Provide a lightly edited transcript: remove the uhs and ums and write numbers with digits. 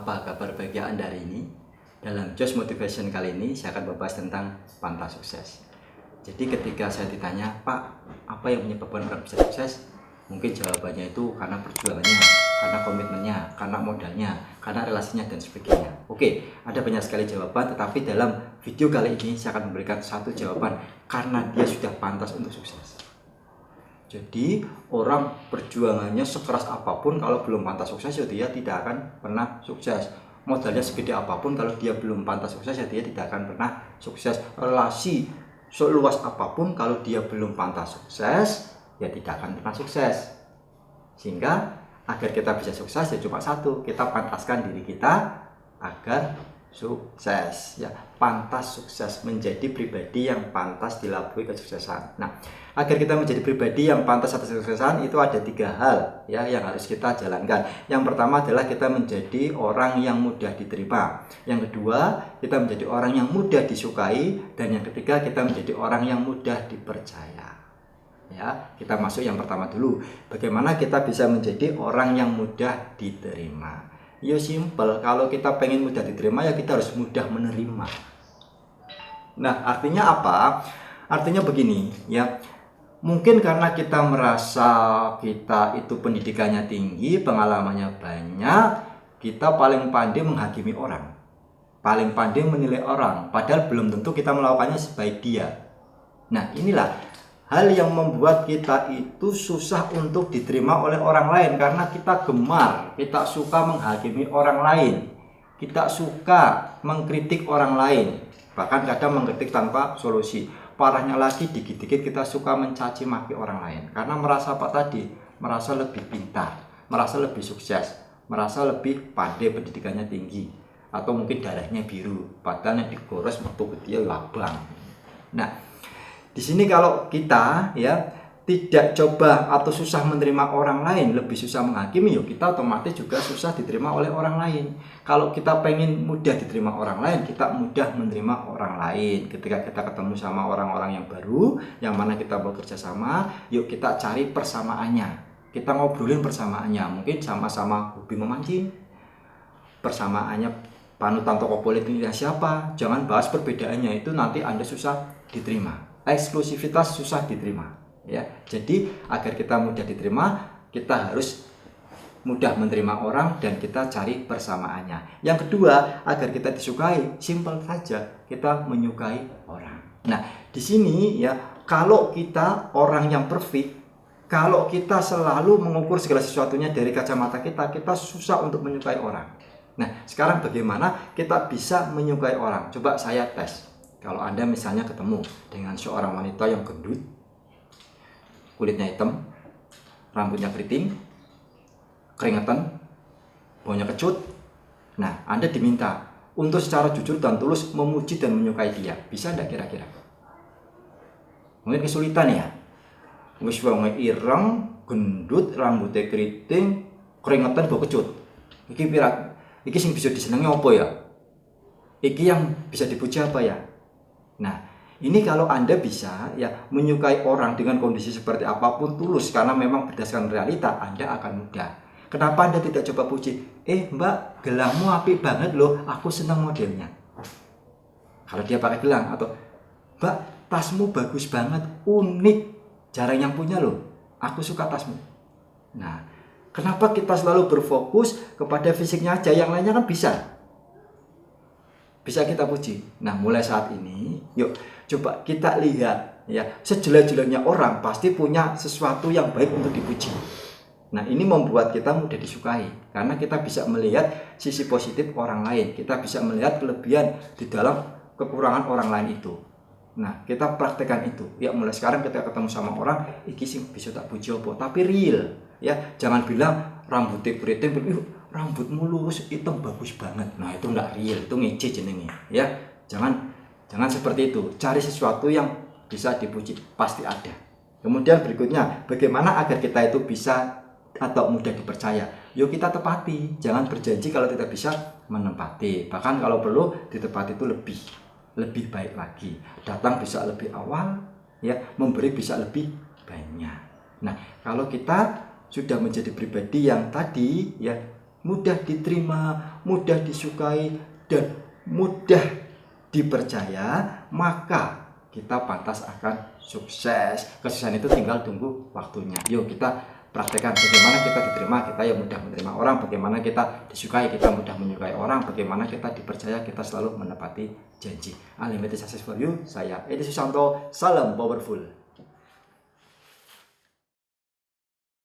Apa kabar bagi Anda hari ini? Dalam Just Motivation kali ini saya akan membahas tentang pantas sukses. Jadi ketika saya ditanya, Pak, apa yang menyebabkan orang bisa sukses? Mungkin jawabannya itu karena perjuangannya, karena komitmennya, karena modalnya, karena relasinya dan sebagainya. Oke, ada banyak sekali jawaban, tetapi dalam video kali ini saya akan memberikan satu jawaban, karena dia sudah pantas untuk sukses. Jadi orang perjuangannya sekeras apapun, kalau belum pantas sukses ya dia tidak akan pernah sukses. Modalnya segede apapun, kalau dia belum pantas sukses ya dia tidak akan pernah sukses. Relasi seluas apapun, kalau dia belum pantas sukses ya tidak akan pernah sukses. Sehingga agar kita bisa sukses ya cuma satu, kita pantaskan diri kita agar sukses, ya, pantas sukses, menjadi pribadi yang pantas dilabui kesuksesan. Nah, agar kita menjadi pribadi yang pantas atas kesuksesan itu ada 3 hal ya yang harus kita jalankan. Yang pertama adalah kita menjadi orang yang mudah diterima. Yang kedua, kita menjadi orang yang mudah disukai, dan yang ketiga, kita menjadi orang yang mudah dipercaya. Ya, kita masuk yang pertama dulu. Bagaimana kita bisa menjadi orang yang mudah diterima? Ya simple, kalau kita pengen mudah diterima ya kita harus mudah menerima. Nah, artinya apa? Artinya begini, ya. Mungkin karena kita merasa kita itu pendidikannya tinggi, pengalamannya banyak, kita paling pandai menghakimi orang, paling pandai menilai orang, padahal belum tentu kita melakukannya sebaik dia. Nah, inilah hal yang membuat kita itu susah untuk diterima oleh orang lain, karena kita gemar, kita suka menghakimi orang lain, kita suka mengkritik orang lain, bahkan kadang mengkritik tanpa solusi. Parahnya lagi, dikit-dikit kita suka mencaci maki orang lain, karena merasa apa tadi? Merasa lebih pintar, merasa lebih sukses, merasa lebih pandai, pendidikannya tinggi, atau mungkin darahnya biru, padahal yang digores waktu dia labang. Nah, di sini kalau kita ya tidak coba atau susah menerima orang lain, lebih susah menghakimi, yuk kita otomatis juga susah diterima oleh orang lain. Kalau kita pengen mudah diterima orang lain, kita mudah menerima orang lain. Ketika kita ketemu sama orang-orang yang baru, yang mana kita mau kerja sama, yuk kita cari persamaannya. Kita ngobrolin persamaannya, mungkin sama-sama hobi memancing, persamaannya panutan tokoh politiknya siapa. Jangan bahas perbedaannya, itu nanti Anda susah diterima. Eksklusivitas susah diterima, ya. Jadi agar kita mudah diterima, kita harus mudah menerima orang dan kita cari persamaannya. Yang kedua, agar kita disukai, simpel saja, kita menyukai orang. Nah, di sini ya, kalau kita orang yang perfect, kalau kita selalu mengukur segala sesuatunya dari kacamata kita, kita susah untuk menyukai orang. Nah, sekarang bagaimana kita bisa menyukai orang? Coba saya tes. Kalau Anda misalnya ketemu dengan seorang wanita yang gendut, kulitnya hitam, rambutnya keriting, keringetan, baunya kecut. Nah, Anda diminta untuk secara jujur dan tulus memuji dan menyukai dia. Bisa enggak kira-kira? Mungkin kesulitan ya. Wis wong ireng, gendut, rambutnya keriting, keringetan, bau kecut. Iki sing bisa disenengi apa ya? Iki yang bisa dipuji apa ya? Nah, ini kalau Anda bisa ya menyukai orang dengan kondisi seperti apapun tulus, karena memang berdasarkan realita, Anda akan mudah. Kenapa Anda tidak coba puji? Mbak, gelangmu apik banget loh, aku senang modelnya. Kalau dia pakai gelang, atau Mbak, tasmu bagus banget, unik, jarang yang punya loh, aku suka tasmu. Nah, kenapa kita selalu berfokus kepada fisiknya aja, yang lainnya kan bisa kita puji. Nah, mulai saat ini, yuk coba kita lihat ya, sejelek-jeleknya orang pasti punya sesuatu yang baik untuk dipuji. Nah, ini membuat kita mudah disukai, karena kita bisa melihat sisi positif orang lain, kita bisa melihat kelebihan di dalam kekurangan orang lain itu. Nah, kita praktekkan itu. Ya, mulai sekarang kita ketemu sama orang, iki sing bisa tak puji apa, tapi real. Ya, jangan bilang rambutnya keriting, rambutmu lurus hitam bagus banget. Nah, itu enggak real, itu ngece jenenge. Ya, jangan seperti itu. Cari sesuatu yang bisa dipuji, pasti ada. Kemudian berikutnya, bagaimana agar kita itu bisa atau mudah dipercaya? Yuk kita tepati. Jangan berjanji kalau tidak bisa menepati. Bahkan kalau perlu ditepati itu lebih baik lagi. Datang bisa lebih awal, ya, memberi bisa lebih banyak. Nah, kalau kita sudah menjadi pribadi yang tadi ya mudah diterima, mudah disukai, dan mudah dipercaya, maka kita pantas akan sukses. Kesuksesan itu tinggal tunggu waktunya. Yuk kita praktekkan bagaimana kita diterima, kita yang mudah menerima orang, bagaimana kita disukai, kita mudah menyukai orang, bagaimana kita dipercaya, kita selalu menepati janji. Unlimited success for you. Saya Edi Susanto, salam powerful.